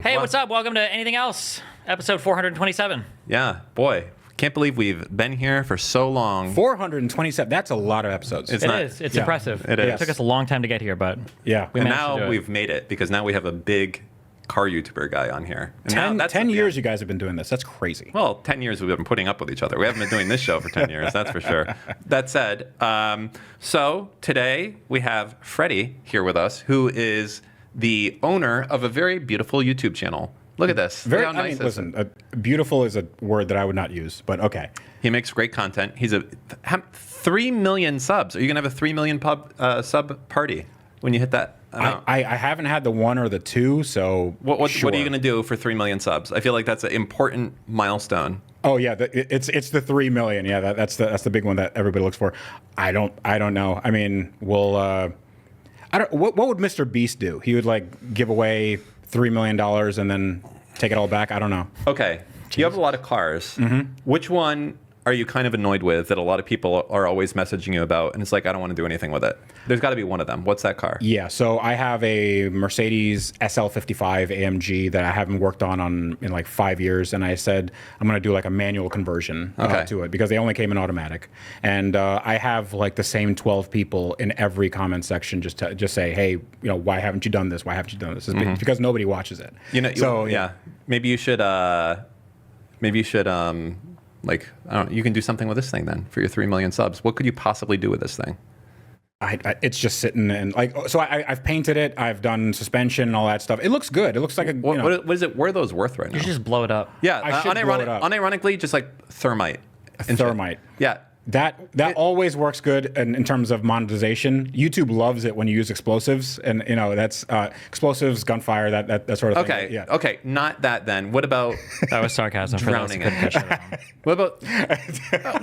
Hey, what's up? Welcome to Anything Else, episode 427. Yeah, boy, can't believe we've been here for so long. 427. That's a lot of episodes. It's impressive. It is. It took us a long time to get here, but Yeah. we And managed to do now it. we've made it because now we have a big car YouTuber guy on here. And now 10, that's 10 years you guys have been doing this. That's crazy. Well, 10 years we've been putting up with each other. We haven't been doing this show for 10 years, that's for sure. That said, so today we have Freddie here with us, who is the owner of a very beautiful YouTube channel. Look at this. Very, Look how nice this is. listen, beautiful is a word that I would not use, but okay. He makes great content. He's 3 million subs. Are you going to have a 3 million sub party when you hit that? I haven't had the 1 or the 2, so What are sure. you going to do for 3 million subs? I feel like that's an important milestone. Oh yeah, it's the 3 million. Yeah, that's the big one that everybody looks for. I don't know. I mean, we'll. What would Mr. Beast do? He would like give away $3 million and then take it all back. I don't know. Okay, you have a lot of cars. Mm-hmm. Which one are you kind of annoyed with that a lot of people are always messaging you about? And it's like, I don't want to do anything with it. There's got to be one of them. What's that car? Yeah, so I have a Mercedes SL55 AMG that I haven't worked on in like 5 years, and I said I'm going to do like a manual conversion to it because they only came in automatic. And I have like the same 12 people in every comment section just say, hey, why haven't you done this? Why haven't you done this? It's because nobody watches it. So yeah, maybe you should. Like, I don't know, you can do something with this thing then for your 3 million subs. What could you possibly do with this thing? It's just sitting and like, so I've painted it. I've done suspension and all that stuff. It looks good. It looks like a. What is it? What are those worth right now? You should just blow it up. Yeah, I should blow it up. unironically, just like thermite. Thermite. Yeah. That always works good in terms of monetization. YouTube loves it when you use explosives, and that's explosives, gunfire, that sort of thing. Okay. Yeah. Okay. Not that then. What about That was sarcasm. drowning for those who it? couldn't catch it. What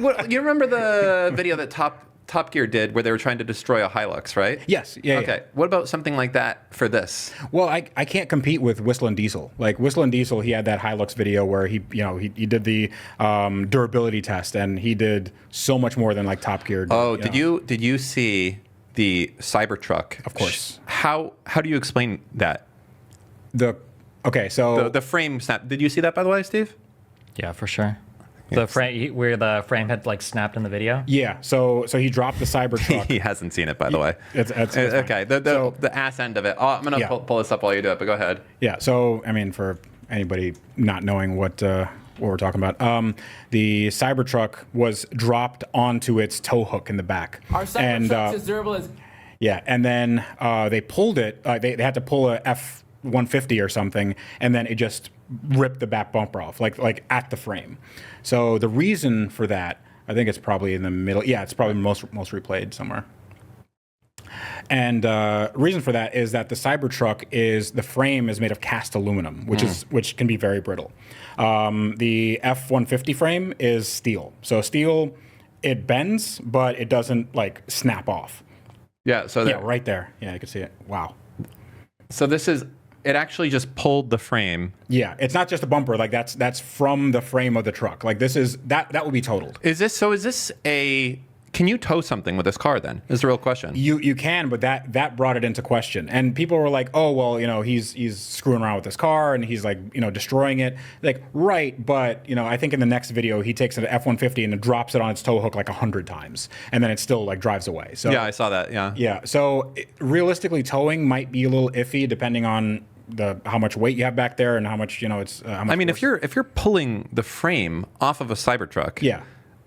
about? You remember the video that Top Gear did where they were trying to destroy a Hilux, right? Yes. Yeah. Okay. What about something like that for this? Well, I can't compete with WhistlinDiesel. Like WhistlinDiesel, he had that Hilux video where he did the durability test, and he did so much more than like Top Gear did. Oh, did you see the Cybertruck? Of course. How do you explain that? So The frame snap. Did you see that, by the way, Steve? Yeah, for sure. The frame where the frame had like snapped in the video. yeah, so he dropped the Cybertruck. He hasn't seen it, by the way. It's fine. Okay. The ass end of it. Oh, I'm gonna Yeah. pull this up while you do it. But go ahead. Yeah, so I mean, for anybody not knowing what we're talking about, the Cybertruck was dropped onto its tow hook in the back. Our Cybertruck's as durable as... Yeah, and then they pulled it. They had to pull a F-150 or something, and then it just ripped the back bumper off, like at the frame. So the reason for that, I think it's probably in the middle. Yeah, it's probably most replayed somewhere. And reason for that is that the Cybertruck the frame is made of cast aluminum, which can be very brittle. The F-150 frame is steel. So steel, it bends, but it doesn't like snap off. Yeah. So Yeah, right there. Yeah, you can see it. Wow. So it actually just pulled the frame. Yeah, it's not just a bumper. Like that's from the frame of the truck. Like that would be totaled. Is this a? Can you tow something with this car then? Is the real question. You can, but that brought it into question. And people were like, oh well, he's screwing around with this car and he's like destroying it. Like right, but I think in the next video he takes an F-150 and drops it on its tow hook like 100 times, and then it still like drives away. So Yeah, I saw that. Yeah. yeah. So realistically, towing might be a little iffy depending on how much weight you have back there and how much it's. How much I mean, if you're pulling the frame off of a Cybertruck, yeah,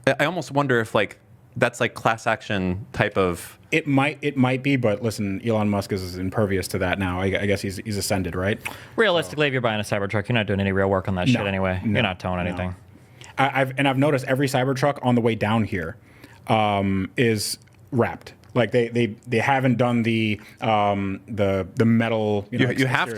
I almost wonder if like that's like class action type of. It might be, but listen, Elon Musk is impervious to that now. I guess he's ascended, right? Realistically, if you're buying a Cybertruck, you're not doing any real work on that shit anyway. You're not towing anything. I've noticed every Cybertruck on the way down here is wrapped. Like they haven't done the metal. You have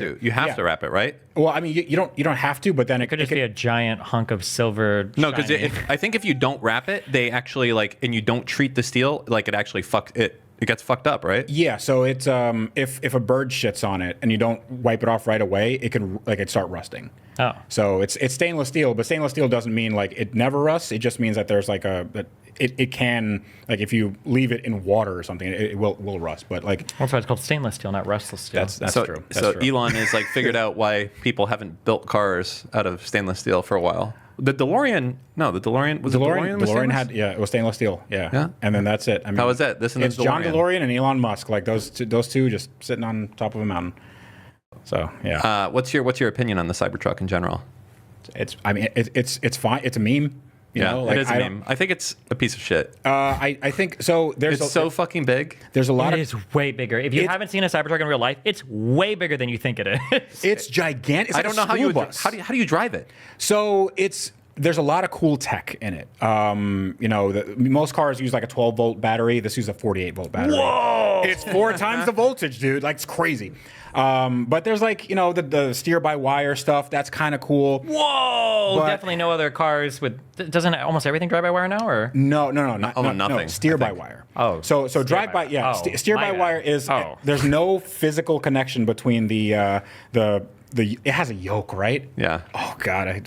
to wrap it, right? Well, I mean, you don't have to, but then it Could just be a giant hunk of silver. No, because shiny. I think if you don't wrap it, they actually and you don't treat the steel, like it actually it gets fucked up, right? Yeah, so it's if a bird shits on it and you don't wipe it off right away, it can start rusting. Oh. So it's stainless steel, but stainless steel doesn't mean like it never rusts. It just means that there's like that it can, like, if you leave it in water or something, it will rust. But like, That's why it's called stainless steel, not rustless steel. that's so, true. so Elon has like figured out why people haven't built cars out of stainless steel for a while. The DeLorean was DeLorean stainless? had it was stainless steel. Yeah. Yeah? And then that's it. I mean, How was that? This and it's the John DeLorean. DeLorean and Elon Musk, like those two just sitting on top of a mountain. So yeah, What's your opinion on the Cybertruck in general? it's fine. It's a meme. You know, like, it is a meme. I think it's a piece of shit. I think so. It's so fucking big. There's a lot It of is way bigger. If you haven't seen a Cybertruck in real life, it's way bigger than you think it is. it's gigantic. It's I like don't a know how school you bus. how do you drive it? So there's a lot of cool tech in it. You know, most cars use like a 12-volt battery. This uses a 48-volt battery. Whoa! It's 4 times the voltage, dude. Like, it's crazy. But there's like, you know, the steer-by-wire stuff. That's kind of cool. Whoa! But- Definitely no other cars with. Doesn't almost everything drive by wire now, or? No, nothing, no, steer-by-wire. Oh, So drive-by, yeah. Oh, Steer-by-wire my bad. is, Oh. there's no physical connection between the it has a yoke, right? Yeah. Oh, God, I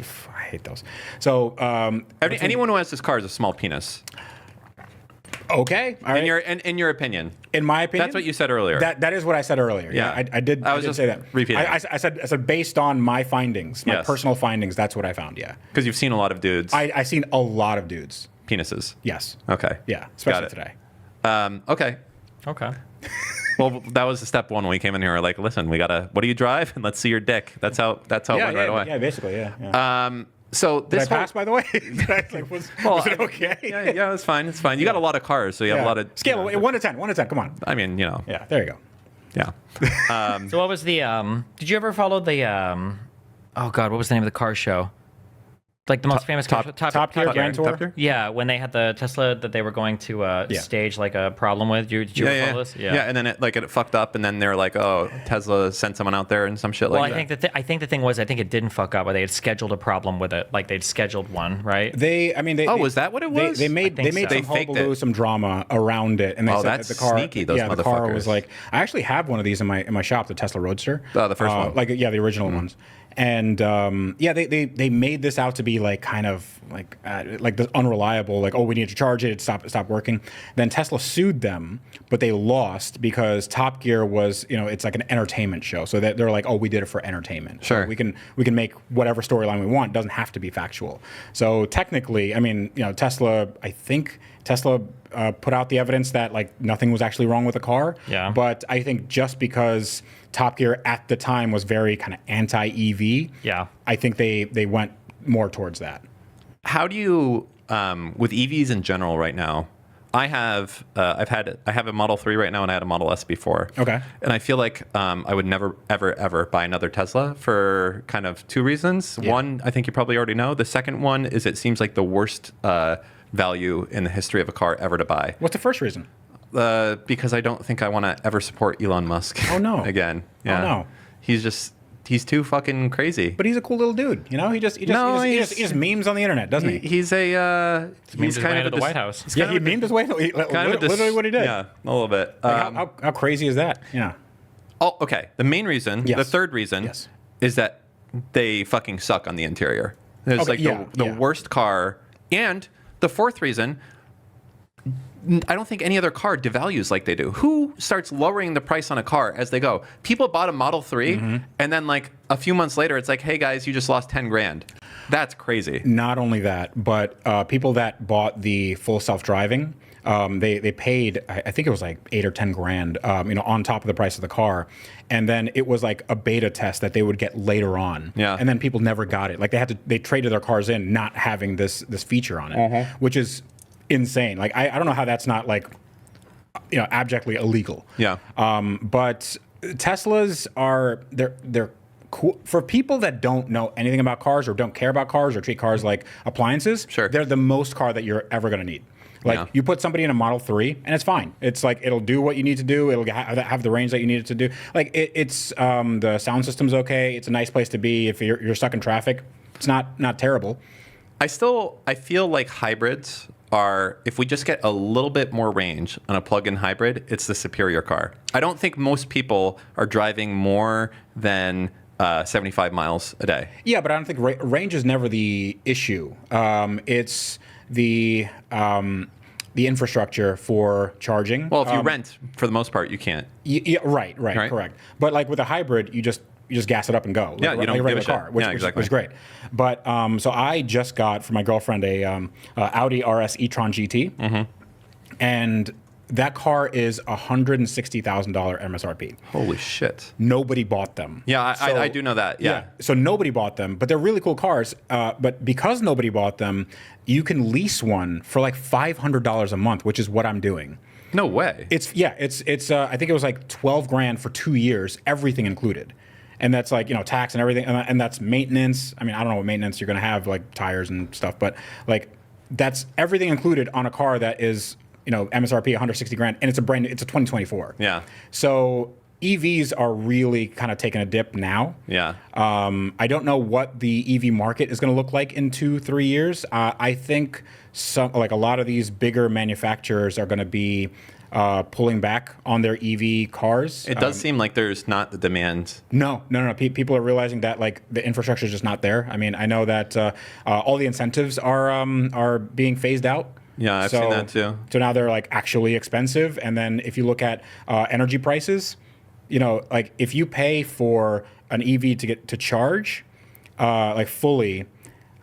hate those. So, Anyone who has this car is a small penis. okay. All right. In your opinion. In my opinion, That's what you said earlier. That is what I said earlier. Yeah. I did. I was did just say that. repeating. I said based on my findings, my Yes. personal findings. That's what I found. Yeah. Because you've seen a lot of dudes. I seen a lot of dudes. Penises. Yes. Okay. Yeah. Especially Got it. today. Okay. Okay. Well, that was the step one when we came in here. We're like, listen, we gotta. What do you drive? And let's see your dick. That's how it went right away. Yeah. Basically. Yeah. So Did this I pass, by the way? Was it okay? Yeah, it's fine. It's fine. You got a lot of cars, so you have a lot of scale 1 to 10. 1 to 10. Come on. I mean, you know. Yeah. There you go. Yeah. So what was the? Did you ever follow the? Oh God, what was the name of the car show? Like the most famous car show? Top Gear Grand Tour? Yeah, when they had the Tesla that they were going to stage like a problem with. Did you ever follow this? Yeah, and then it fucked up, and then they're like, oh, Tesla sent someone out there and some shit Well, like that. I think the thing was, I think it didn't fuck up, but they had scheduled a problem with it. Like they'd scheduled one, right? Was that what it was? They made think so. some They faked hullabaloo, it. some drama around it, and they Oh, said that's that the car, sneaky, those the car motherfuckers. was like, I actually have one of these in my shop, the Tesla Roadster. Oh, the first one. the original ones. And they made this out to be like kind of like the unreliable, like, oh, we need to charge it, it stopped working. Then Tesla sued them, but they lost because Top Gear was, you know, it's like an entertainment show, so they're like, oh, we did it for entertainment. Sure. So we can make whatever storyline we want. It doesn't have to be factual. So technically, I mean, you know, I think Tesla put out the evidence that like nothing was actually wrong with the car. Yeah. But I think just because Top Gear at the time was very kind of anti-EV, Yeah. I think they went more towards that. How do you, with EVs in general right now, I have a Model 3 right now, and I had a Model S before. Okay. And I feel like I would never, ever buy another Tesla for kind of two reasons. Yeah. One, I think you probably already know. The second one is it seems like the worst value in the history of a car ever to buy. What's the first reason? Because I don't think I want to ever support Elon Musk. Oh, no. Again. Yeah. no. He's too fucking crazy. But he's a cool little dude, you know. He just memes on the internet, doesn't he? He's a he's kind of at the White House. he's Yeah, kind he of a memed his way. Literally what he did. Yeah, a little bit. Like, how crazy is that? Yeah. Oh, okay. The main reason, Yes. the third reason, Yes. is that they fucking suck on the interior. It's Okay, like yeah, the yeah. worst car. And the fourth reason, I don't think any other car devalues like they do. Who starts lowering the price on a car as they go? People bought a Model 3, and then like a few months later, it's like, hey guys, you just lost 10 grand. That's crazy. Not only that, but people that bought the full self-driving, they paid, I think it was like 8 or 10 grand, on top of the price of the car. And then it was like a beta test that they would get later on. Yeah. And then people never got it. Like they traded their cars in not having this feature on it, which is insane. Like I don't know how that's not like, abjectly illegal. Yeah. But Teslas they're cool for people that don't know anything about cars or don't care about cars or treat cars like appliances. Sure. They're the most car that you're ever going to need. Like Yeah. you put somebody in a Model 3 and it's fine. It's like it'll do what you need to do. It'll have the range that you need it to do. Like it's the sound system's okay. It's a nice place to be if you're stuck in traffic. It's not terrible. I feel like hybrids are, if we just get a little bit more range on a plug-in hybrid, it's the superior car. I don't think most people are driving more than 75 miles a day. Yeah, but I don't think range is never the issue. It's the the infrastructure for charging. Well, if you rent, for the most part, you can't. Yeah, right, correct. But like with a hybrid, you just gas it up and go. Yeah, like, you don't like a give a regular shit. car, which, Yeah, exactly. which is great. But so I just got for my girlfriend a Audi RS e-tron GT, and that car is $160,000 MSRP. Holy shit. Nobody bought them. Yeah, So- I do know that. Yeah. So nobody bought them, but they're really cool cars. But because nobody bought them, you can lease one for like $500 a month, which is what I'm doing. No way. It's I think it was like 12 grand for 2 years, everything included. And that's like, tax and everything. And that's maintenance. I mean, I don't know what maintenance you're going to have, like tires and stuff, but like that's everything included on a car that is, MSRP 160 grand, and it's a 2024. Yeah. So EVs are really kind of taking a dip now. Yeah. I don't know what the EV market is going to look like in 2-3 years. I think a lot of these bigger manufacturers are going to be pulling back on their EV cars. It does seem like there's not the demand. No. People are realizing that like the infrastructure is just not there. I mean, I know that all the incentives are being phased out. Yeah, I've seen that too. So now they're like actually expensive. And then if you look at energy prices, like if you pay for an EV to get to charge, like fully,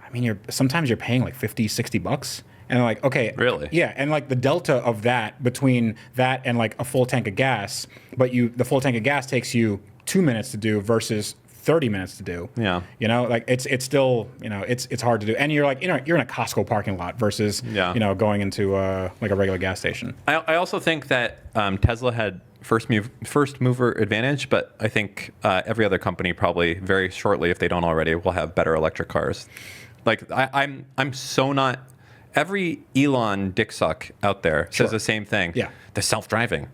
I mean, sometimes you're paying like $50-$60. And like, okay. Really? Yeah. And like the delta of that between that and like a full tank of gas, but the full tank of gas takes you 2 minutes to do versus 30 minutes to do. Yeah. Like it's still, it's hard to do. And you're like, you're in a Costco parking lot versus, going into like a regular gas station. I also think that Tesla had first mover advantage, but I think every other company probably very shortly, if they don't already, will have better electric cars. Like I'm so not. Every Elon dicksuck out there says the same thing. Yeah. The self-driving.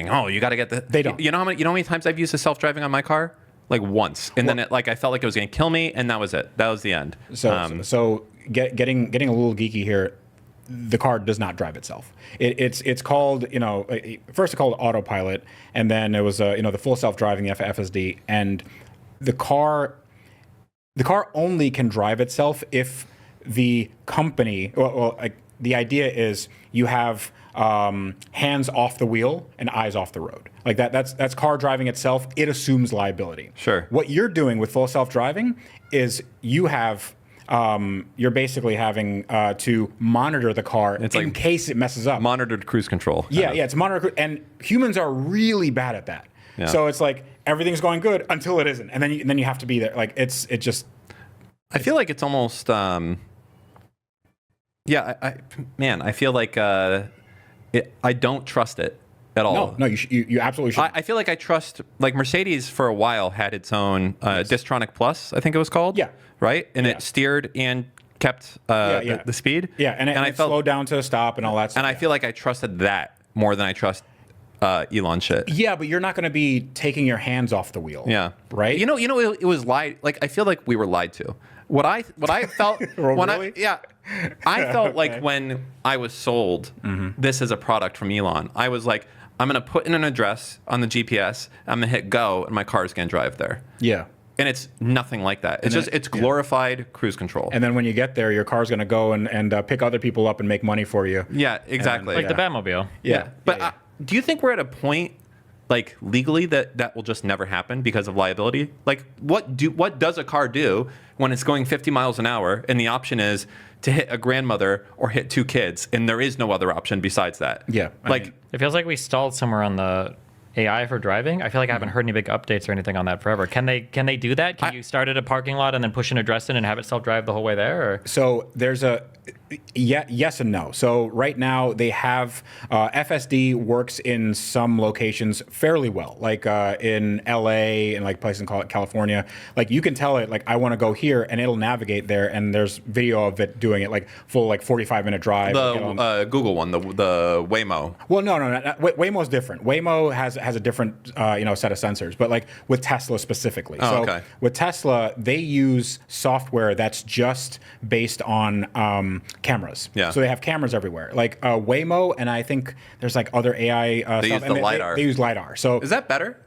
Oh, you got to get the. They don't. You know how many times I've used the self-driving on my car? Like once, and then I felt like it was going to kill me, and that was it. That was the end. So getting a little geeky here, the car does not drive itself. It's called first it's called autopilot, and then it was the full self-driving FSD, and the car only can drive itself if the company like the idea is you have hands off the wheel and eyes off the road. Like that's car driving itself. It assumes liability. Sure. What you're doing with full self-driving is you have you're basically having to monitor the car in case it messes up. Monitored cruise control. Yeah, it's monitored, and humans are really bad at that. Yeah. So it's like everything's going good until it isn't, and then you have to be there. Like it just. I feel like it's almost. I feel like I don't trust it at all. No, you absolutely should. I feel like I trust, like Mercedes for a while had its own Distronic Plus, I think it was called. Yeah. Right? And it steered and kept the speed. Yeah, and I felt slowed down to a stop and all that stuff. And I feel like I trusted that more than I trust Elon shit. Yeah, but you're not going to be taking your hands off the wheel. Yeah. Right? It was lied. Like, I feel like we were lied to. What I felt Really? I felt like when I was sold this as a product from Elon, I was like, I'm gonna put in an address on the GPS, I'm gonna hit go, and my car's gonna drive there. Yeah. And it's nothing like that. It's glorified cruise control. And then when you get there, your car's going to go and pick other people up and make money for you. Yeah, exactly. Like the Batmobile. Yeah. But do you think we're at a point, like legally, that will just never happen because of liability? Like, what does a car do when it's going 50 miles an hour and the option is to hit a grandmother or hit 2 kids, and there is no other option besides that? Yeah. It feels like we stalled somewhere on the AI for driving. I feel like I haven't heard any big updates or anything on that forever. Can they do that? Can you start at a parking lot and then push an address in and have it self-drive the whole way there? Or? So there's yes and no. So right now they have FSD works in some locations fairly well, like in LA and like places in California. Like you can tell it like I want to go here and it'll navigate there, and there's video of it doing it like full like 45-minute drive. The Google one, the Waymo. Well, no. Waymo's different. Waymo has a different set of sensors, but like with Tesla specifically. Oh, so okay. With Tesla, they use software that's just based on cameras. Yeah. So they have cameras everywhere, like Waymo, and I think there's like other AI They stuff. use the LiDAR. They use LiDAR. So Is that better?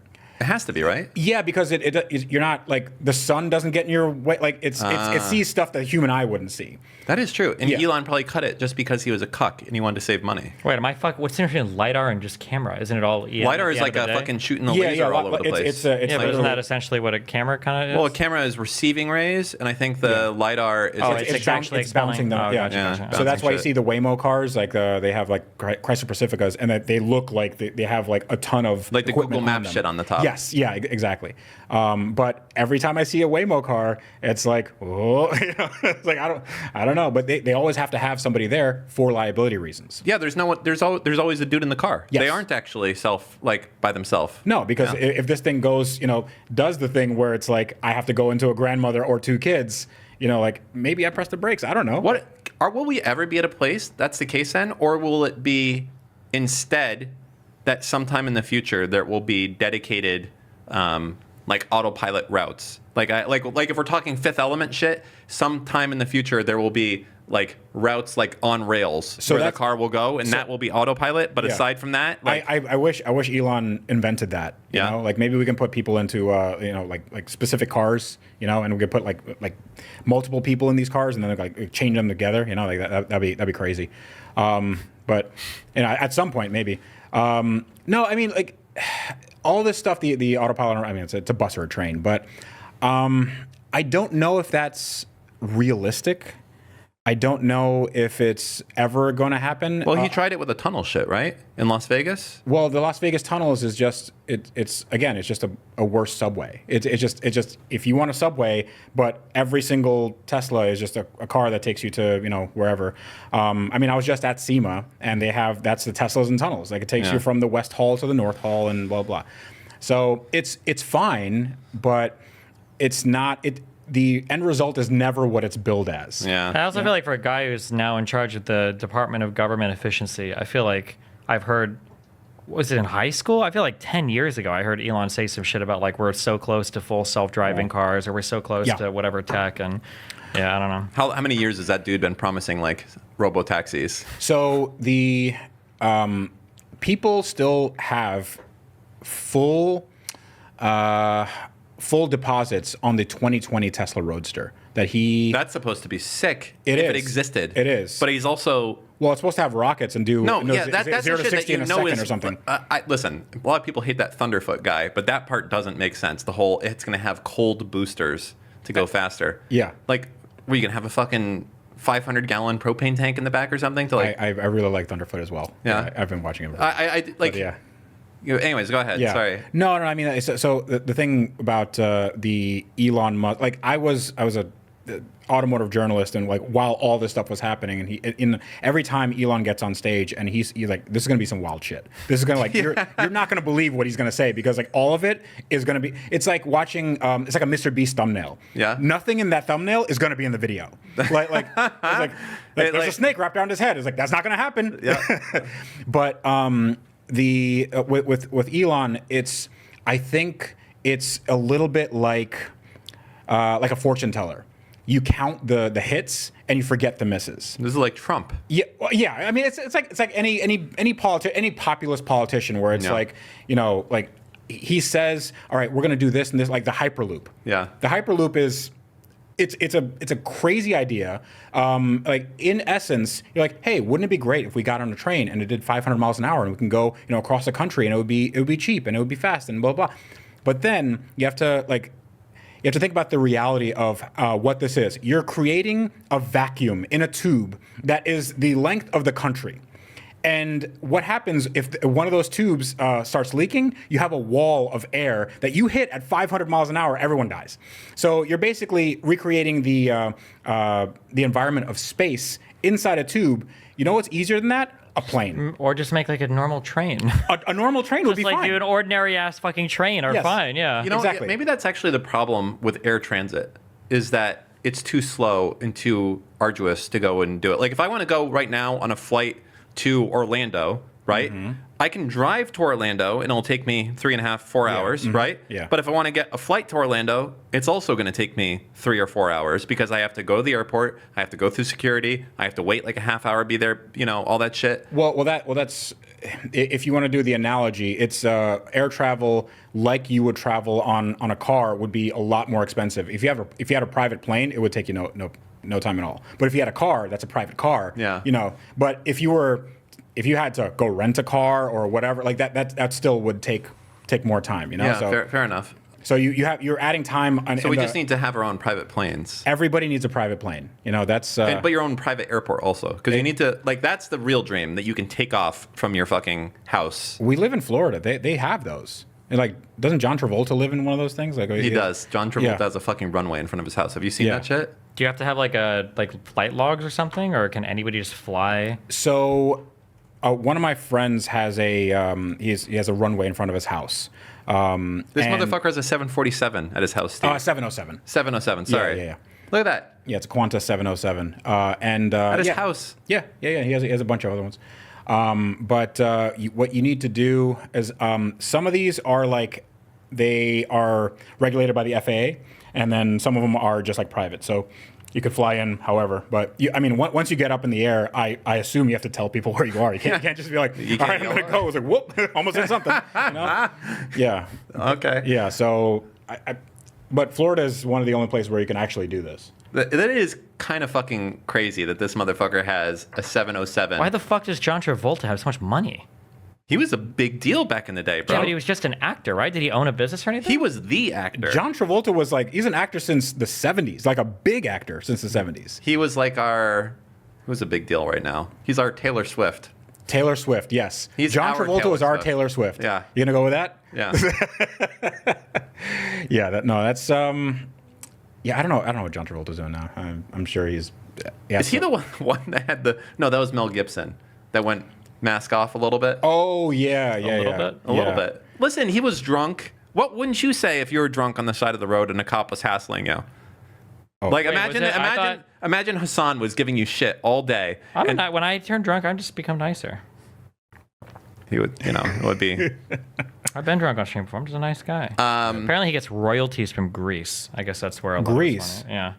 It has to be, right? Yeah, because you're not like the sun doesn't get in your way. Like it sees stuff that a human eye wouldn't see. That is true. And Yeah. Elon probably cut it just because he was a cuck and he wanted to save money. Wait, am I what's the difference between LiDAR and just camera? Isn't it all EM at LiDAR the is end like of a the day? fucking shooting the laser all over the place. It's Yeah, but isn't literally- that essentially what a camera kind of is? Well, a camera is receiving rays, and I think the LiDAR is... Oh, like, it's actually it's bouncing them. expelling- Yeah. gotcha, Yeah. gotcha. So that's why you shit. see the Waymo cars, like they have like Chrysler Pacificas, and that they look like they have like a ton of Like the equipment Google on Maps them. shit on the top. Yes, yeah, exactly. But every time I see a Waymo car, it's like, oh, it's like I don't know. But they always have to have somebody there for liability reasons. Yeah, there's always a dude in the car. Yes. They aren't actually by themselves. No, because if this thing goes, does the thing where it's like I have to go into a grandmother or two kids, like maybe I press the brakes. I don't know. Will we ever be at a place that's the case then, or will it be instead that sometime in the future there will be dedicated like autopilot routes? Like if we're talking Fifth Element shit, sometime in the future there will be like routes like on rails where the car will go, and that will be autopilot. But Yeah. aside from that, like I wish Elon invented that. You know, like maybe we can put people into like specific cars, and we could put like multiple people in these cars and then like change them together. Like that'd be crazy. But at some point maybe. No, I mean like all this stuff. The autopilot. I mean it's a bus or a train, but I don't know if that's realistic. I don't know if it's ever going to happen. well, he tried it with a tunnel shit, right, in Las Vegas. Well, the Las Vegas tunnels is just it's just a worse subway. It's just if you want a subway, but every single Tesla is just a car that takes you to wherever. I mean, I was just at SEMA, and that's the Teslas and tunnels. Like it takes you from the West Hall to the North Hall and blah blah. So it's fine, but it's not it. The end result is never what it's billed as. Yeah. I also feel like for a guy who's now in charge of the Department of Government Efficiency, I feel like I've heard, was it in high school? I feel like 10 years ago, I heard Elon say some shit about like we're so close to full self-driving cars, or we're so close to whatever tech, and yeah, I don't know. How many years has that dude been promising like robo taxis? So the people still have full deposits on the 2020 Tesla Roadster that he. That's supposed to be sick It if is. it existed. It is. But he's also Well, it's supposed to have rockets and do that's 0 the to shit 60 that in a know second is or something. Listen, a lot of people hate that Thunderfoot guy, but that part doesn't make sense. The whole it's going to have cold boosters to go faster. Yeah. Like, were you going to have a fucking 500-gallon propane tank in the back or something to like? I really like Thunderfoot as well. Yeah. I've been watching it. I like. yeah. Anyways, go ahead. Yeah. Sorry. No. I mean, so the thing about the Elon Musk, like I was a automotive journalist, and like while all this stuff was happening, and every time Elon gets on stage, and he's like, this is gonna be some wild shit. This is gonna like you're not gonna believe what he's gonna say, because like all of it is gonna be. It's like watching. It's like a Mr. Beast thumbnail. Yeah. Nothing in that thumbnail is gonna be in the video. There's a snake wrapped around his head. It's like that's not gonna happen. Yeah. But with Elon, I think it's a little bit like a fortune teller. You count the hits and you forget the misses. This is like Trump. Yeah, well, yeah. I mean, it's like any populist politician where it's like like he says, all right, we're going to do this and this, like the Hyperloop. Yeah. The Hyperloop is. It's a crazy idea. Like in essence, you're like, hey, wouldn't it be great if we got on a train and it did 500 miles an hour and we can go across the country and it would be cheap and it would be fast and blah blah. But then you have to think about the reality of what this is. You're creating a vacuum in a tube that is the length of the country. And what happens if one of those tubes starts leaking? You have a wall of air that you hit at 500 miles an hour, everyone dies. So you're basically recreating the environment of space inside a tube. You know what's easier than that? A plane. Or just make like a normal train. A normal train would Just be like fine. do an ordinary ass fucking train or Yes. fine, yeah. You know, Exactly. maybe that's actually the problem with air transit, is that it's too slow and too arduous to go and do it. Like if I want to go right now on a flight to Orlando, right? I can drive to Orlando and it'll take me 3.5, 4 hours, right? Yeah. But if I want to get a flight to Orlando, it's also going to take me 3 or 4 hours, because I have to go to the airport, I have to go through security, I have to wait like a half hour, be there, all that shit. Well, that's if you want to do the analogy, it's air travel like you would travel on a car would be a lot more expensive. If you had a private plane, it would take you no time at all. But if you had a car, that's a private car. Yeah. But if you had to go rent a car or whatever, like that still would take more time. Yeah, So, fair enough. So you're adding time. So we just need to have our own private planes. Everybody needs a private plane. That's. But your own private airport also, because you need to that's the real dream, that you can take off from your fucking house. We live in Florida. They have those. And doesn't John Travolta live in one of those things? He does. John Travolta Yeah. has a fucking runway in front of his house. Have you seen Yeah. that shit? Do you have to have like flight logs or something, or can anybody just fly? So, one of my friends has he has a runway in front of his house. This and- motherfucker has a 747 at his house, Steve. 707. 707, sorry. Yeah. Look at that. Yeah, it's a Qantas 707. At his house. Yeah. He has a bunch of other ones. But what you need to do is some of these are they are regulated by the FAA, and then some of them are just private. So you could fly in however. But once you get up in the air, I assume you have to tell people where you are. You can't just be like, all right, I'm going to go. It's like, whoop, almost did something. Yeah. Okay. Yeah. So, but Florida is one of the only places where you can actually do this. That is kind of fucking crazy that this motherfucker has a 707. Why the fuck does John Travolta have so much money? He was a big deal back in the day, bro. Yeah, but he was just an actor, right? Did he own a business or anything? He was the actor. John Travolta was he's an actor since the 70s, a big actor since the 70s. He was who's a big deal right now? He's our Taylor Swift. Taylor Swift, yes. He's John our Travolta Taylor was our Swift. Taylor Swift. Yeah. You gonna go with that? Yeah. Yeah. That's yeah. I don't know what John Travolta's doing now. I'm sure he's. Yeah. Is he the one that had No, that was Mel Gibson. That went mask off a little bit. Oh yeah. a little bit. Listen, he was drunk. What wouldn't you say if you were drunk on the side of the road and a cop was hassling you? Oh. Like Wait, was it- I thought- imagine Hassan was giving you shit all day. When I turn drunk, I just become nicer. He would, it would be. I've been drunk on stream before. I'm just a nice guy. Apparently, he gets royalties from Greece. I guess that's where a lot of his Greece? money- Yeah.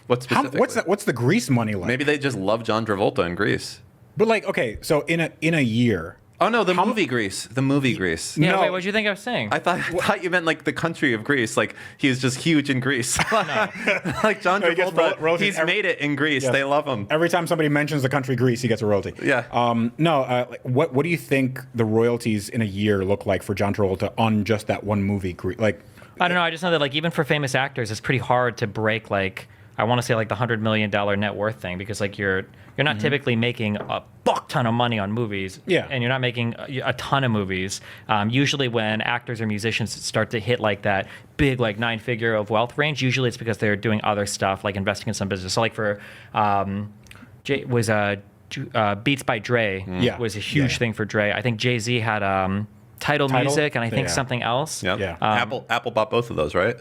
What specifically? What's the Grease money like? Maybe they just love John Travolta in Greece. But okay, so in a year. Oh no, the movie Grease. The movie Grease. Yeah. No. Wait, what did you think I was saying? I thought you meant the country of Greece. He's just huge in Greece. Like John No, he gets Travolta, royalties he's made it in Greece. Yes. They love him. Every time somebody mentions the country Greece, he gets a royalty. Yeah. What do you think the royalties in a year look like for John Travolta on just that one movie? I don't know. I just know that even for famous actors, it's pretty hard to break I want to say the $100 million net worth thing, because you're not typically making a fuck ton of money on movies. Yeah. And you're not making a ton of movies. Usually when actors or musicians start to hit that big 9-figure of wealth range, usually it's because they're doing other stuff, like investing in some business. So for Beats by Dre Yeah. was a huge thing for Dre. I think Jay-Z had Tidal Music, and I think Yeah. something else. Yep. Yeah. Apple bought both of those, right?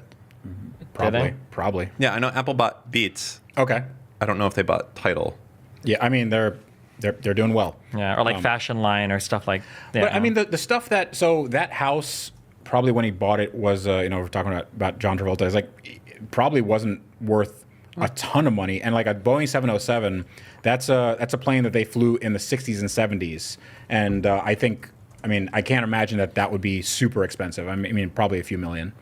Probably. Yeah, I know Apple bought Beats. Okay. I don't know if they bought Tidal. Yeah, they're doing well. Yeah, or Fashion Line or stuff like that. But the stuff that house probably when he bought it was we're talking about John Travolta, is it probably wasn't worth a ton of money. And a Boeing 707, that's a plane that they flew in the 60s and 70s, and I can't imagine that would be super expensive. Probably a few million.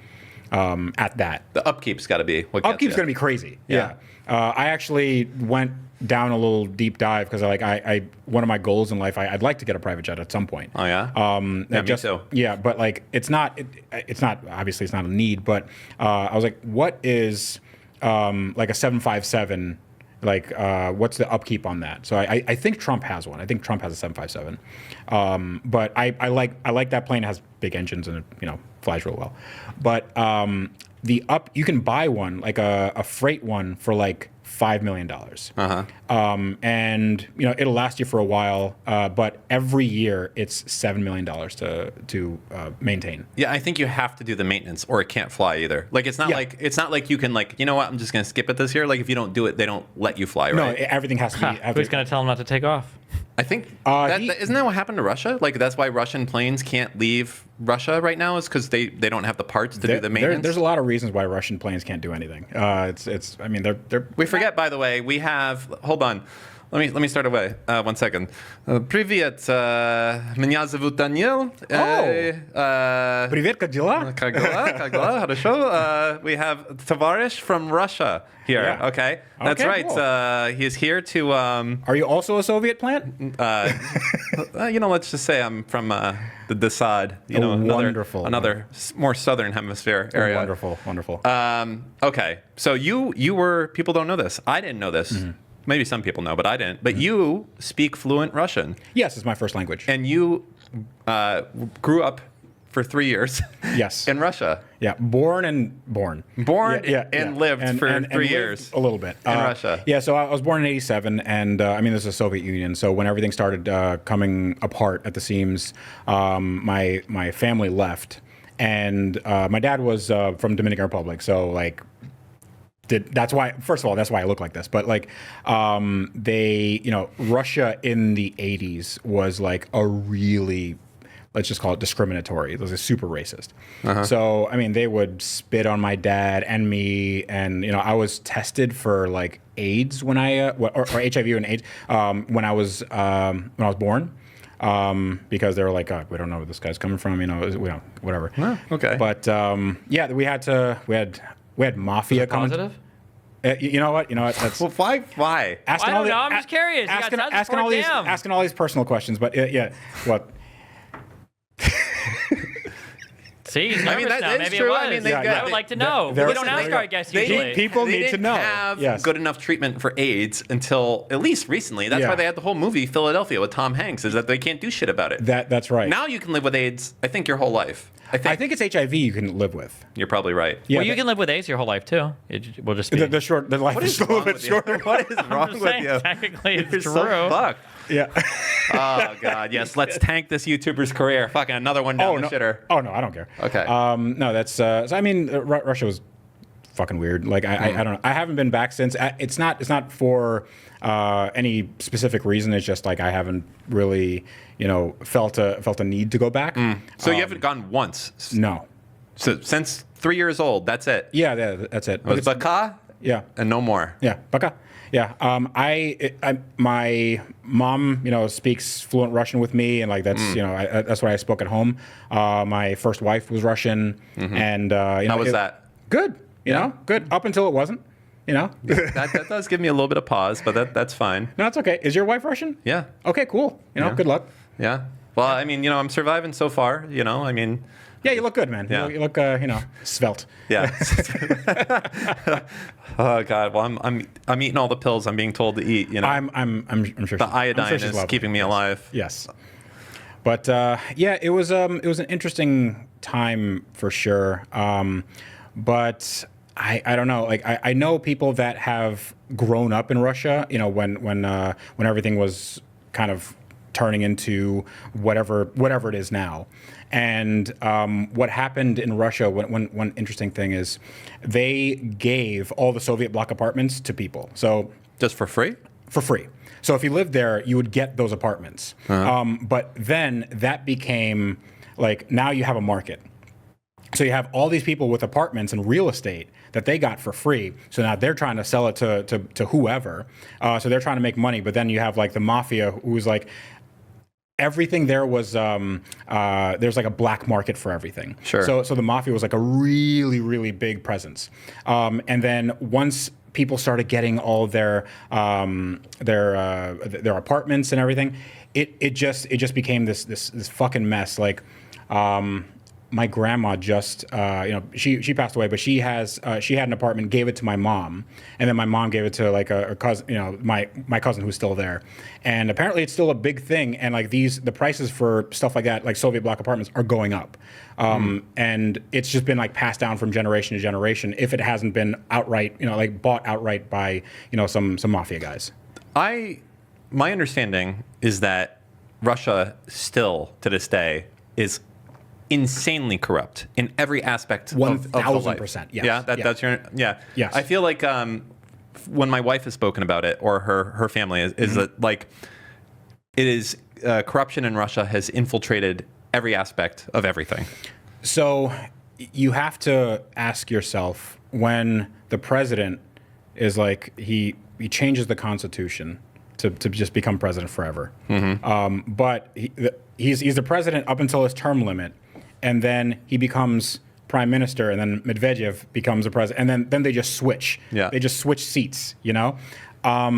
At that. The upkeep's got to be what gets Upkeep's you. going to be crazy. Yeah. I actually went down a little deep dive because I one of my goals in life, I'd like to get a private jet at some point. Oh yeah. Yeah, me too. Yeah, but it's not obviously it's not a need, but I was like, what is a 757? What's the upkeep on that? So I think Trump has one. I think Trump has a 757. But I like that plane. It has big engines and it flies real well. But you can buy one, a freight one, for $5 million. And it'll last you for a while, but every year it's $7 million to maintain. Yeah, I think you have to do the maintenance, or it can't fly either. It's not like you can you know what, I'm just gonna skip it this year. If you don't do it, they don't let you fly, right? No, everything has to be. Who's going to tell them not to take off? I think isn't that what happened to Russia? That's why Russian planes can't leave Russia right now, is because they don't have the parts to do the maintenance. There's a lot of reasons why Russian planes can't do anything. They're We forget, by the way, we have, hold on, Let me start away. 1 second. Привет, меня зовут Daniel. Привет, как дела? Как дела? Хорошо. We have Tavarish from Russia here. Yeah. Okay, that's Okay, right. cool. He is here to. Are you also a Soviet plant? Let's just say I'm from the Desad. Wonderful. Another more southern hemisphere area. Wonderful. Okay, so you were. People don't know this. I didn't know this. Mm-hmm. Maybe some people know, but I didn't. But you speak fluent Russian, Yes, it's my first language. and you grew up for 3 years. Yes. in Russia. Yeah, born and lived for 3 lived years a little bit in Russia. Yeah, so I was born in '87, and this is the Soviet Union. So when everything started coming apart at the seams, my family left, and my dad was from Dominican Republic. So like. That's why. First of all, that's why I look like this. But like, Russia in the '80s was like a really, let's just call it discriminatory. It was a super racist. So I mean, they would spit on my dad and me, and I was tested for like AIDS when or HIV and AIDS when I was born. Because they were like, we don't know where this guy's coming from, whatever. Oh, okay. But we had mafia coming. Positive? You know what? That's Well, why? I don't know. I'm just curious. You got asking all these personal questions. But yeah, what? See, he's nervous that now. is Maybe true. it was. I mean, they I would like to know. they're- We don't ask our guests usually. People They need to didn't know. have Yes. good enough treatment for AIDS until at least recently. That's Yeah. why they had the whole movie Philadelphia with Tom Hanks, is that they can't do shit about it. That's right. Now you can live with AIDS, I think, your whole life. I think it's HIV you can live with. You're probably right. Yeah, Well, you can live with AIDS your whole life too. It will just be. the life What is is a little wrong bit with you? shorter. What is wrong I'm with saying, you? technically, it's You're true. so fucked. Yeah. Oh, God, yes. Let's tank this YouTuber's career. Fucking another one down the shitter. Oh no, I don't care. Okay. No, that's. So, I mean, Russia was fucking weird. Like I don't know. I haven't been back since. It's not for any specific reason. It's just like I haven't really, felt a need to go back. So you haven't gone once? No. So since 3 years old, that's it? Yeah, that's it. It was Baka Yeah. and no more? Yeah, baka. Yeah. My mom, speaks fluent Russian with me, and like that's that's what I spoke at home. My first wife was Russian, and How was that? Good. Good up until it wasn't. That does give me a little bit of pause, but that's fine. No, it's okay. Is your wife Russian? Yeah. Okay, cool. Good luck. Yeah. Well, I mean, I'm surviving so far, I mean. Yeah, you look good, man. Yeah. You look, svelte. Yeah. Oh God. Well, I'm eating all the pills I'm being told to eat. I'm sure. The iodine I'm sure she's is keeping me alive. Yes. But it was an interesting time for sure. But I don't know. Like I know people that have grown up in Russia. When everything was kind of turning into whatever it is now. And what happened in Russia, one interesting thing is they gave all the Soviet bloc apartments to people. So Just for free? for free. So if you lived there, you would get those apartments. But then that became like, now you have a market. So you have all these people with apartments and real estate that they got for free. So now they're trying to sell it to whoever. So they're trying to make money. But then you have like the mafia who's like, everything there was there's like a black market for everything. Sure. So the mafia was like a really, really big presence. And then once people started getting all their apartments and everything, it just became this fucking mess. Like my grandma just she passed away, but she had an apartment, gave it to my mom, and then my mom gave it to like a cousin, my cousin who's still there, and apparently it's still a big thing, and like the prices for stuff like that, like Soviet bloc apartments, are going up, and it's just been like passed down from generation to generation if it hasn't been outright, like bought outright by some mafia guys. My understanding is that Russia still to this day is insanely corrupt in every aspect of the life. 1000%, yes. Yeah, that's your Yes. I feel like when my wife has spoken about it, or her family is that like it is corruption in Russia has infiltrated every aspect of everything. So you have to ask yourself, when the president is like he changes the Constitution to just become president forever. But he's the president up until his term limit, and then he becomes prime minister, and then Medvedev becomes a president, and then they just switch. Yeah. They just switch seats. You know, I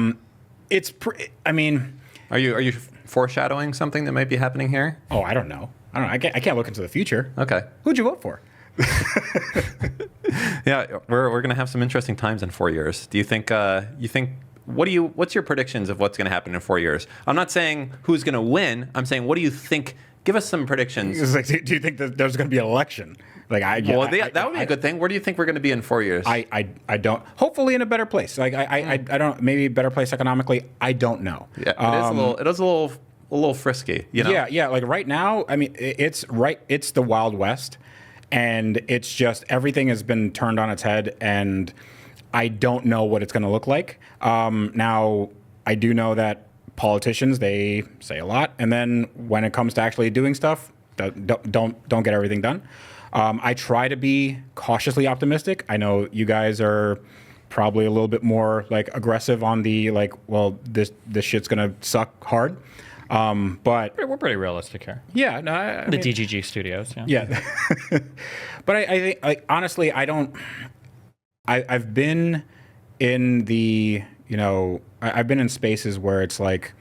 mean, Are you foreshadowing something that might be happening here? oh, I don't know. I can't look into the future. Okay. Who'd you vote for? Yeah, we're gonna have some interesting times in 4 years. Do you think? What's your predictions of what's gonna happen in 4 years? I'm not saying who's gonna win. I'm saying what do you think? Give us some predictions. It's like, do you think that there's going to be an election? Like, that would be a good thing. Where do you think we're going to be in 4 years? I don't. Hopefully, in a better place. Like, I don't. Maybe a better place economically. I don't know. Yeah, it is a little frisky. You know? Yeah. Like right now, I mean, it's the Wild West, and it's just everything has been turned on its head, and I don't know what it's going to look like. Now, I do know that politicians, they say a lot, and then when it comes to actually doing stuff, don't get everything done. I try to be cautiously optimistic. I know you guys are probably a little bit more like aggressive on the like, well, this shit's gonna suck hard. But We're pretty realistic here. yeah, no, I The mean, DGG studios. Yeah. yeah. But I think, like, honestly, I've been in the, I've been in spaces where it's like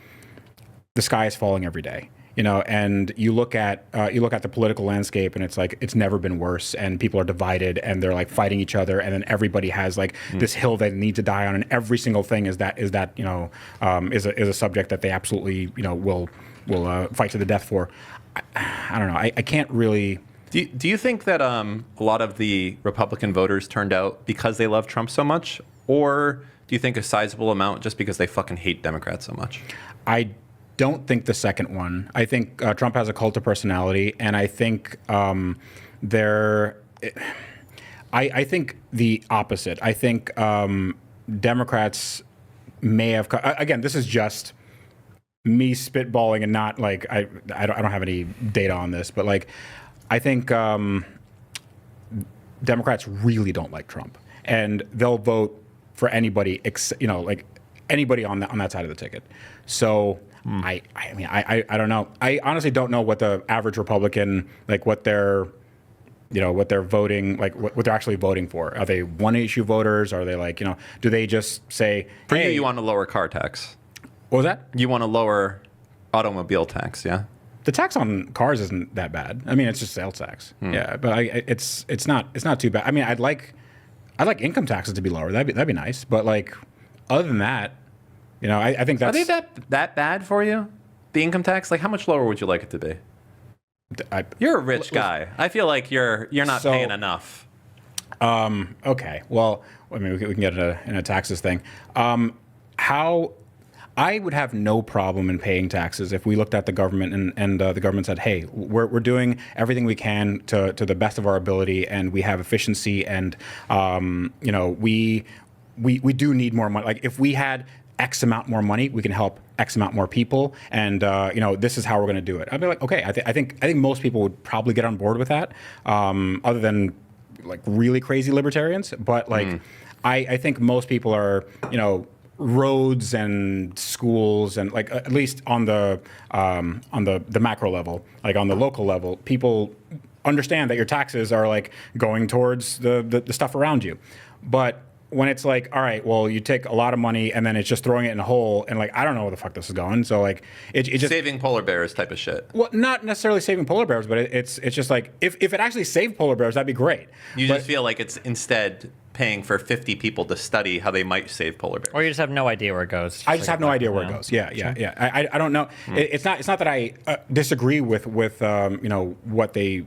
the sky is falling every day, and you look at the political landscape, and it's like it's never been worse, and people are divided, and they're like fighting each other, and then everybody has like this hill they need to die on, and every single thing is a subject that they absolutely will fight to the death for. I don't know. I can't really. Do you think that a lot of the Republican voters turned out because they love Trump so much, or do you think a sizable amount just because they fucking hate Democrats so much? I don't think the second one. I think Trump has a cult of personality, and I think I think the opposite. I think Democrats may have. Again, this is just me spitballing, and not like I don't have any data on this, but like I think Democrats really don't like Trump, and they'll vote for anybody, like anybody on that side of the ticket. So I mean, I don't know. I honestly don't know what the average Republican, like what they're voting, like what they're actually voting for. Are they one issue voters? Are they like, do they just say, For hey, you want a lower car tax. what was that? You want a lower automobile tax, yeah? The tax on cars isn't that bad. I mean, it's just sales tax. Yeah, but it's not too bad. I mean, I'd like income taxes to be lower. That'd be nice. But like, other than that, I think that's. Are they that bad for you? The income tax? Like, how much lower would you like it to be? You're a rich guy. I feel like you're not paying enough. Okay. Well, I mean, we can get in a taxes thing. How I would have no problem in paying taxes if we looked at the government and the government said, hey, we're doing everything we can to the best of our ability, and we have efficiency, and we do need more money. Like, if we had X amount more money, we can help X amount more people, and this is how we're going to do it. I'd be like, okay, I think most people would probably get on board with that, other than like really crazy libertarians. But like, I think most people are, roads and schools, and like at least on the macro level, like on the local level, people understand that your taxes are like going towards the stuff around you. But when it's like, all right, well, you take a lot of money and then it's just throwing it in a hole, and like, I don't know where the fuck this is going. So like, it just saving polar bears type of shit. Well, not necessarily saving polar bears, but it's just like, if it actually saved polar bears, that'd be great. You just feel like it's instead paying for 50 people to study how they might save polar bears. Or you just have no idea where it goes. I just have no idea where it goes. Yeah. I don't know. It's not that I disagree with what they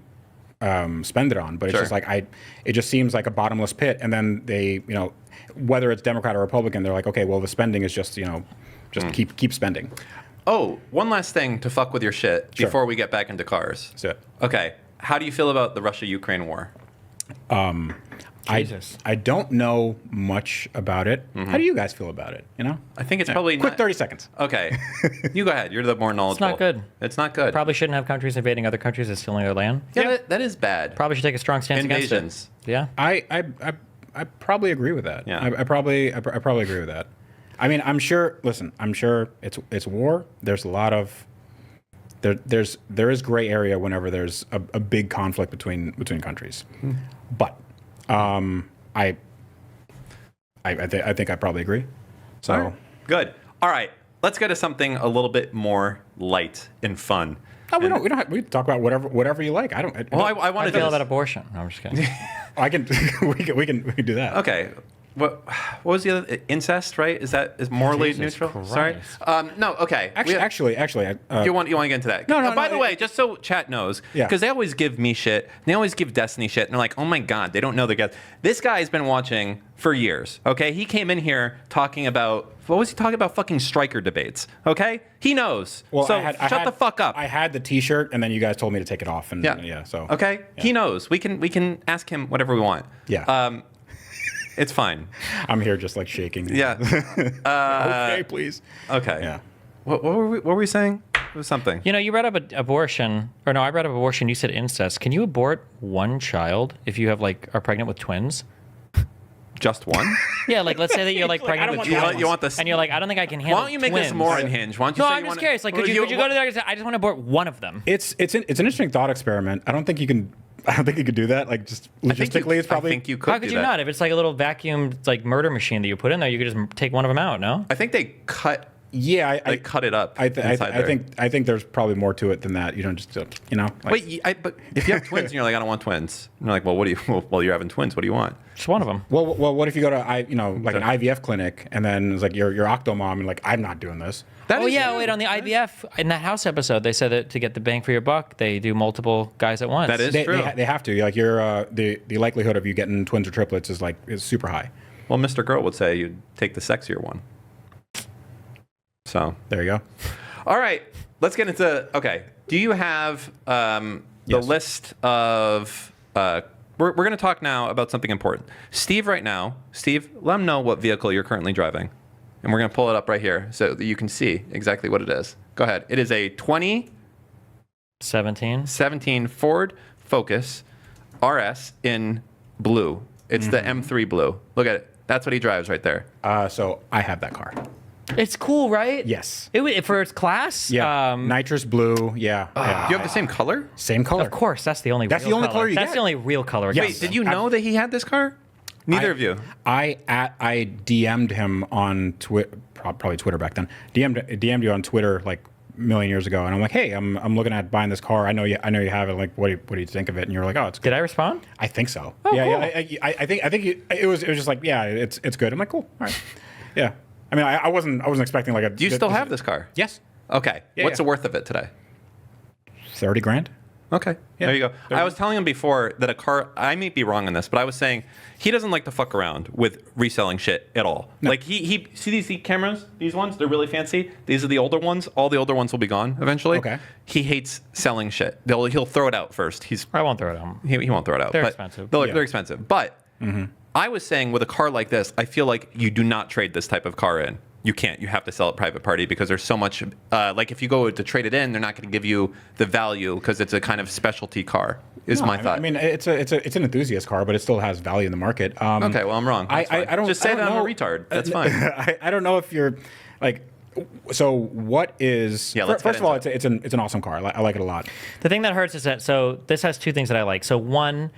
spend it on, but it's just like it just seems like a bottomless pit. And then they, whether it's Democrat or Republican, they're like, okay, well, the spending is just keep spending. Oh, one last thing to fuck with your shit before we get back into cars. That's it. Okay, how do you feel about the Russia-Ukraine war? Jesus. I don't know much about it. How do you guys feel about it? I think it's probably quick not... 30 seconds. Okay, you go ahead. You're the more knowledgeable. It's not good. It's not good. Probably shouldn't have countries invading other countries and stealing their land. Yeah, that is bad. Probably should take a strong stance Invasions. against it. Yeah. I probably agree with that. Yeah. I probably agree with that. I mean, I'm sure. Listen, I'm sure it's war. There's a lot of there is gray area whenever there's a big conflict between countries. But I think I probably agree. So All right. Good. All right. Let's go to something a little bit more light and fun. no, we don't. We can talk about whatever you like. I don't. Well, I How want do to you feel do about this. abortion? No, I'm just kidding. I can. we can do that. Okay. What was the other? Incest, right? Is morally Jesus neutral? Christ. Sorry. No. Okay. Actually, You want to get into that? No, no, By no, the way, just so chat knows, Yeah. because they always give me shit. And they always give Destiny shit, and they're like, "Oh my god, they don't know their guys." This guy's been watching for years. Okay, he came in here talking about what was he talking about? Fucking striker debates. Okay, he knows. Well, so shut the fuck up. I had the T-shirt, and then you guys told me to take it off. And yeah. So okay, he knows. We can ask him whatever we want. Yeah. It's fine. I'm here just like shaking. Yeah. Okay, please. Okay. Yeah. What were we saying? It was something. You know, you brought up abortion, or no, I brought up abortion. You said incest. Can you abort one child if you have are pregnant with twins? Just one? Yeah, like let's say that you're I pregnant don't with want twins, you want this- and you're like, I don't think I can handle. Why don't you make this twins. more unhinged? Why don't you No, say I'm you just wanna- curious. Like, Well, could you go to the doctor and say, I just want to abort one of them? It's an interesting thought experiment. I don't think you can. I don't think you could do that. Like just logistically, it's probably. I think you could. How could do you that. not? If it's like a little vacuum murder machine that you put in there, you could just take one of them out. No. I think they cut. Yeah, They cut it up. I inside there. think there's probably more to it than that. You don't just Like, Wait, but if you have twins and you're like, I don't want twins, and you're like, well, what do you? Well, you're having twins. What do you want? Just one of them. Well, what if you go to like an IVF clinic and then it's like you're octomom and like I'm not doing this. That Oh is- yeah, wait. On the IVF in that house episode, they said that to get the bang for your buck, they do multiple guys at once. That is true. They have to. Like the likelihood of you getting twins or triplets is super high. Well, Mr. Girl would say you'd take the sexier one. So There you go. all right, let's get into. Okay, do you have the Yes. list of? We're going to talk now about something important. Steve, right now, Steve, let him know what vehicle you're currently driving, and we're going to pull it up right here so that you can see exactly what it is. Go ahead. It is a 17. 17 Ford Focus RS in blue. It's the M3 blue. Look at it. That's what he drives right there. So I have that car. It's cool, right? Yes. For its class. Yeah. Nitrous blue. Yeah. Yeah. Do you have the same color? Same color. Of course, that's the only. That's real the only color. color you That's get. the only real color. it Yes. gets. Wait, did you know that he had this car? Neither of you. I DM'd him on Twitter, probably Twitter back then. DM'd you on Twitter like a million years ago, and I'm like, hey, I'm looking at buying this car. I know you have it. Like, what do you think of it? And you're like, oh, it's good. Did I respond? I think so. Oh, yeah, cool. yeah. I think it was just like, yeah, it's good. I'm like, cool. All right. Yeah. I mean, I wasn't expecting like a. Do you still have this car? Yes. Okay. Yeah, What's yeah. the worth of it today? 30 grand. Okay. Yeah. There you go. I was telling him before that a car, I may be wrong on this, but I was saying he doesn't like to fuck around with reselling shit at all. No. Like he see these cameras, these ones, they're really fancy. These are the older ones. All the older ones will be gone eventually. Okay. He hates selling shit. He'll throw it out first. I won't throw it out. He won't throw it out. They're but expensive. They're expensive. But I was saying with a car like this, I feel like you do not trade this type of car in. You can't. You have to sell it private party because there's so much. Like if you go to trade it in, they're not going to give you the value because it's a kind of specialty car. Is my thought. I mean, it's an enthusiast car, but it still has value in the market. Okay, well I'm wrong. That's fine. I don't just say I don't that I'm a know. retard. That's fine. I don't know if you're like. So what is? Yeah, let's first get of all, into it's an awesome car. I like it a lot. The thing that hurts is that this has two things that I like. So one,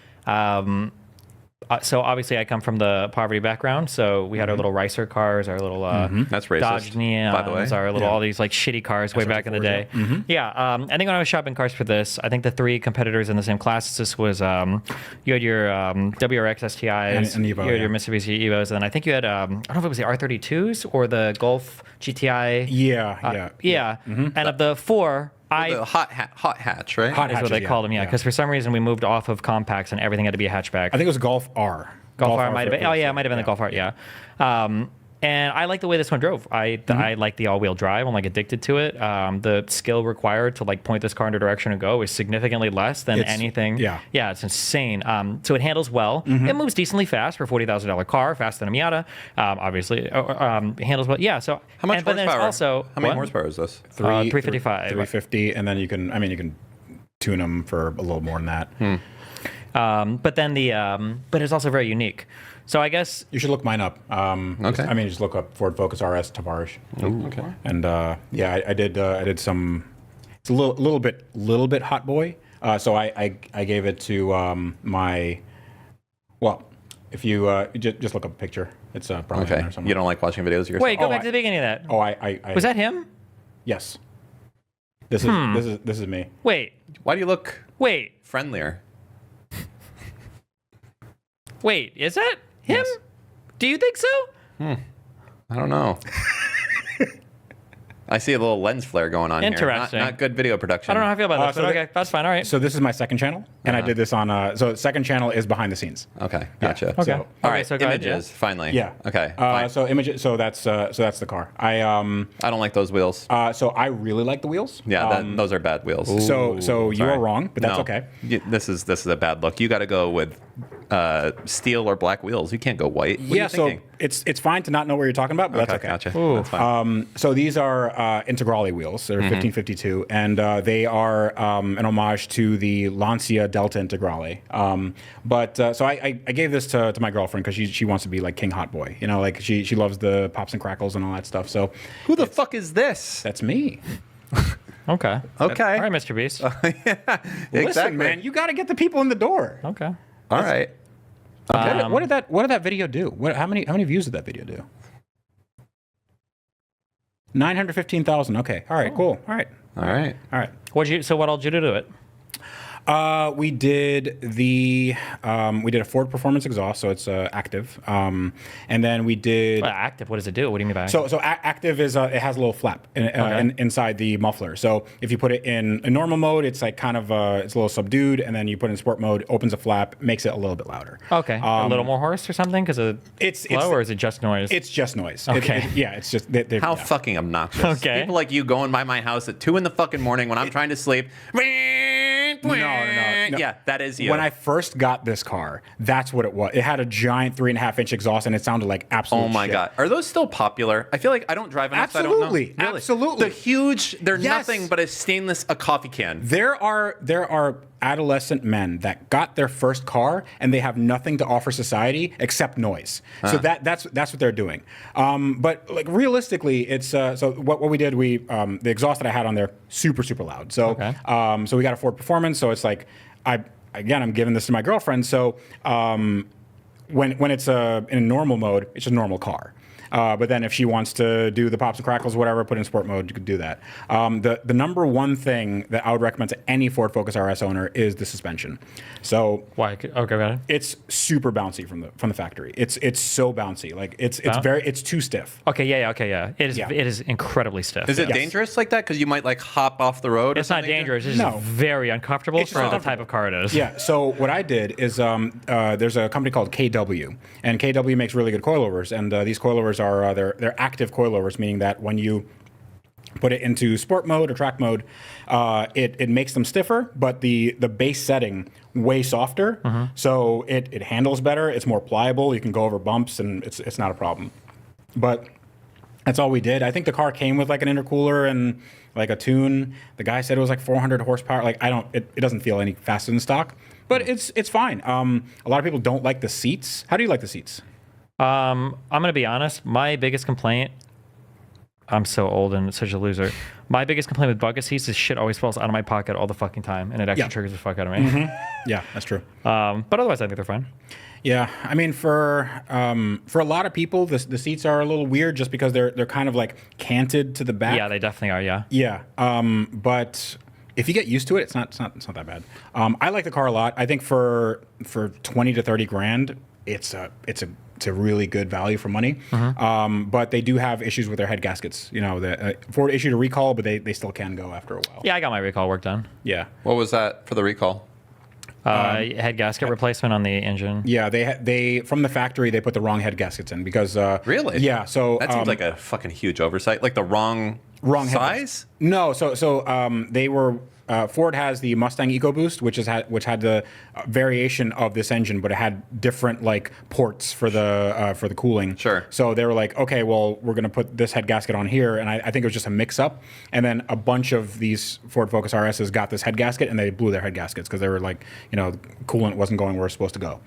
so obviously I come from the poverty background. So we had our little Ricer cars, our little That's racist, Dodge Neons, by the way. our little all these like shitty cars way back in the day. Yeah, I think when I was shopping cars for this, I think the three competitors in the same class this was you had your WRX STIs, And Evo, you had yeah. your Mitsubishi Evos, and then I think you had I don't know if it was the R32s or the Golf GTI. Yeah. And of the four, The hot hatch, right? Hot is what hatches, they called them, yeah. Because for some reason we moved off of compacts and everything had to be a hatchback. I think it was Golf R. Golf R might have been. Oh yeah, it might have been yeah. the Golf R. Yeah. And I like the way this one drove. I like the all-wheel drive. I'm like addicted to it. The skill required to like point this car in a direction and go is significantly less than anything. Yeah. Yeah, it's insane. So it handles well. It moves decently fast for a $40,000 car, faster than a Miata. Obviously, it handles well. Yeah. So How much but then it's horsepower? Also, How many what? horsepower is this? 355. 350, and then you can tune them for a little more than that. But then but it's also very unique. So I guess You should look mine up. Okay. Just look up Ford Focus RS Tavarish. Okay. And yeah, I did some. It's a little bit hot boy. So I gave it to my. Well, if you just look up a picture, it's probably in Okay. there somewhere. You don't like watching videos of yourself? wait, go Oh, back to the beginning of that. Oh, I Was that him? Yes. This is me. Wait, Why do you look wait, friendlier? wait. Is that him? Yes. Do you think so? I don't know. I see a little lens flare going on Interesting. here. Not good video production. I don't know how I feel about this, so but that- okay, that's fine. All right. So this is my second channel, and I did this on. So second channel is behind the scenes. Okay, gotcha. Okay. So- All Okay, right, so go ahead, images, finally. Yeah. Okay, fine. So images. So that's the car. I don't like those wheels. So I really like the wheels. Yeah, those are bad wheels. So you Sorry. are wrong, but that's No. okay. This is a bad look. You got to go with steel or black wheels. You can't go white. What are you thinking? So it's fine to not know what you're talking about, but that's okay. Gotcha. Ooh. That's fine. So these are Integrale wheels. They're 1552, and they are an homage to the Lancia Delta Integrale. So I gave this to my girlfriend because she wants to be like King Hot Boy. You know, like she loves the pops and crackles and all that stuff. So Who the fuck is this? that's me. Okay. Okay. All right, Mr. Beast. Exactly. Listen, man, you got to get the people in the door. Okay. All right. What did that video do? How many views did that video do? 915,000. Okay. All right. Cool. All right. All right. All right. So what all did you do to it? We did a Ford Performance exhaust, so it's active, and then we did. Active. What does it do? What do you mean by So active is it has a little flap inside the muffler. So if you put it in normal mode, it's like kind of it's a little subdued, and then you put it in sport mode, opens a flap, makes it a little bit louder. Okay. A little more horse or something because It's low, or is it just noise? It's just noise. Okay. Yeah, it's just How yeah. fucking obnoxious. Okay. People like you going by my house at 2 in the fucking morning when I'm trying to sleep. No. Yeah, that is you. When I first got this car, that's what it was. It had a giant 3.5-inch exhaust, and it sounded like absolute Oh my shit. god, are those still popular? I feel like I don't drive enough. So I don't know. Absolutely. Really? Absolutely. The huge, they're Yes. nothing but a coffee can. There are adolescent men that got their first car and they have nothing to offer society except noise. So that's what they're doing. But like realistically, it's so what we did, the exhaust that I had on there super loud. So Okay. So we got a Ford Performance. So it's like I'm giving this to my girlfriend. So when it's in a normal mode, it's a normal car. But then if she wants to do the pops and crackles, whatever, put in sport mode, you could do that. The number one thing that I would recommend to any Ford Focus RS owner is the suspension. So Why? Okay, got it. it's super bouncy from the factory. It's so bouncy. Like it's too stiff. Okay, yeah, okay, yeah. It is. Yeah. It is incredibly stiff. Is it Yes. dangerous like that? Because you might like hop off the road. It's or not something? dangerous. It's No. just very uncomfortable It's for just the type of car it is. Yeah. So what I did is there's a company called KW, and KW makes really good coilovers, and these coilovers are they're active coilovers, meaning that when you put it into sport mode or track mode, it makes them stiffer, but the base setting way softer, so it handles better. It's more pliable. You can go over bumps, and it's not a problem. But that's all we did. I think the car came with like an intercooler and like a tune. The guy said it was like 400 horsepower. Like it doesn't feel any faster than stock, but it's fine. A lot of people don't like the seats. How do you like the seats? I'm gonna be honest. My biggest complaint. I'm so old and such a loser. My biggest complaint with bucket seats is shit always falls out of my pocket all the fucking time, and it actually Yeah. triggers the fuck out of me. Yeah, that's true. But otherwise, I think they're fine. Yeah, I mean, for a lot of people, the seats are a little weird just because they're kind of like canted to the back. Yeah, they definitely are. Yeah. Yeah, but if you get used to it, it's not that bad. I like the car a lot. I think for 20 to 30 grand, it's a really good value for money. But they do have issues with their head gaskets. You know, Ford issued a recall, but they still can go after a while. Yeah, I got my recall work done. Yeah. What was that for the recall? Head gasket replacement on the engine. Yeah, they from the factory they put the wrong head gaskets in because Really? Yeah, so That seems like a fucking huge oversight. Like the wrong head size. gasket. No, so they were Ford has the Mustang EcoBoost, which had the variation of this engine, but it had different like ports for the cooling. Sure. So they were like, okay, well, we're going to put this head gasket on here, and I think it was just a mix-up. And then a bunch of these Ford Focus RSs got this head gasket, and they blew their head gaskets because they were like, coolant wasn't going where it's supposed to go.